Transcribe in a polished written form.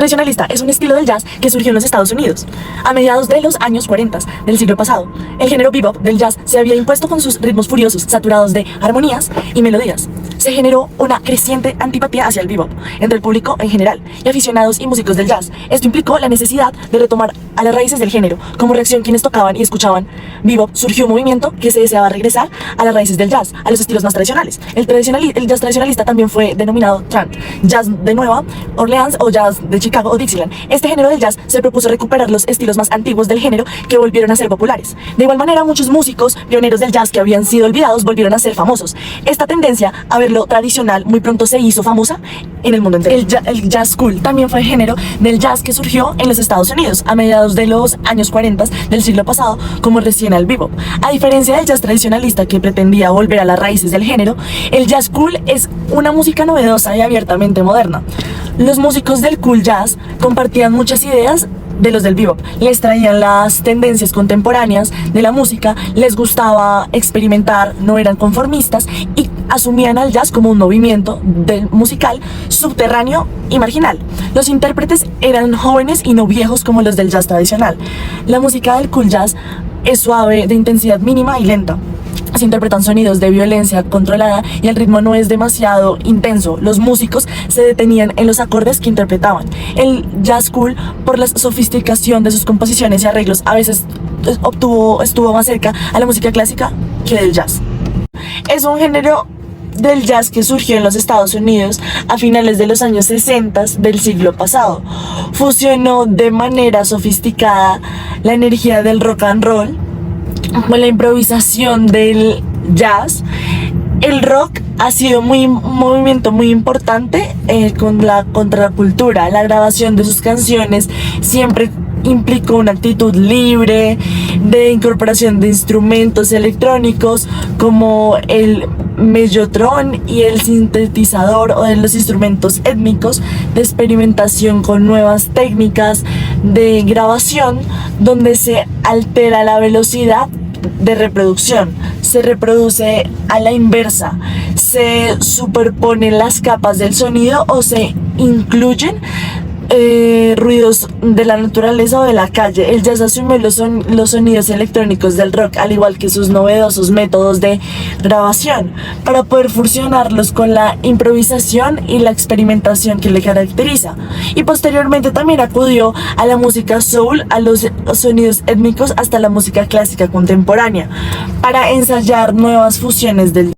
Tradicionalista es un estilo del jazz que surgió en los Estados Unidos a mediados de los años 40 del siglo pasado. El género bebop del jazz se había impuesto con sus ritmos furiosos, saturados de armonías y melodías. Se generó una creciente antipatía hacia el bebop entre el público en general y aficionados y músicos del jazz. Esto implicó la necesidad de retomar a las raíces del género. Como reacción, quienes tocaban y escuchaban bebop, surgió un movimiento que se deseaba regresar a las raíces del jazz, a los estilos más tradicionales. El jazz tradicionalista también fue denominado trance, jazz de Nueva Orleans o jazz de Chicago o Dixieland. Este género del jazz se propuso recuperar los estilos más antiguos del género que volvieron a ser populares. De igual manera, muchos músicos pioneros del jazz que habían sido olvidados volvieron a ser famosos. Esta tendencia a ver lo tradicional muy pronto se hizo famosa en el mundo entero. El jazz cool también fue el género del jazz que surgió en los Estados Unidos a mediados de los años 40 del siglo pasado, como recién al bebop. A diferencia del jazz tradicionalista que pretendía volver a las raíces del género, el jazz cool es una música novedosa y abiertamente moderna. Los músicos del cool jazz compartían muchas ideas de los del bebop, les traían las tendencias contemporáneas de la música, les gustaba experimentar, no eran conformistas y asumían al jazz como un movimiento musical subterráneo y marginal. Los intérpretes eran jóvenes y no viejos como los del jazz tradicional. La música del cool jazz es suave, de intensidad mínima y lenta. Se interpretan sonidos de violencia controlada y el ritmo no es demasiado intenso. Los músicos se detenían en los acordes que interpretaban. El jazz cool, por la sofisticación de sus composiciones y arreglos, a veces estuvo más cerca a la música clásica que del jazz. Es un género del jazz que surgió en los Estados Unidos a finales de los años 60 del siglo pasado. Fusionó de manera sofisticada la energía del rock and roll con la improvisación del jazz. El rock ha sido un movimiento muy importante con la contracultura. La grabación de sus canciones siempre implicó una actitud libre de incorporación de instrumentos electrónicos como el mellotron y el sintetizador, o de los instrumentos étnicos, de experimentación con nuevas técnicas de grabación donde se altera la velocidad de reproducción, se reproduce a la inversa, se superponen las capas del sonido o se incluyen ruidos de la naturaleza o de la calle. El jazz asume los sonidos electrónicos del rock, al igual que sus novedosos métodos de grabación, para poder fusionarlos con la improvisación y la experimentación que le caracteriza. Y posteriormente también acudió a la música soul, a los sonidos étnicos, hasta la música clásica contemporánea, para ensayar nuevas fusiones del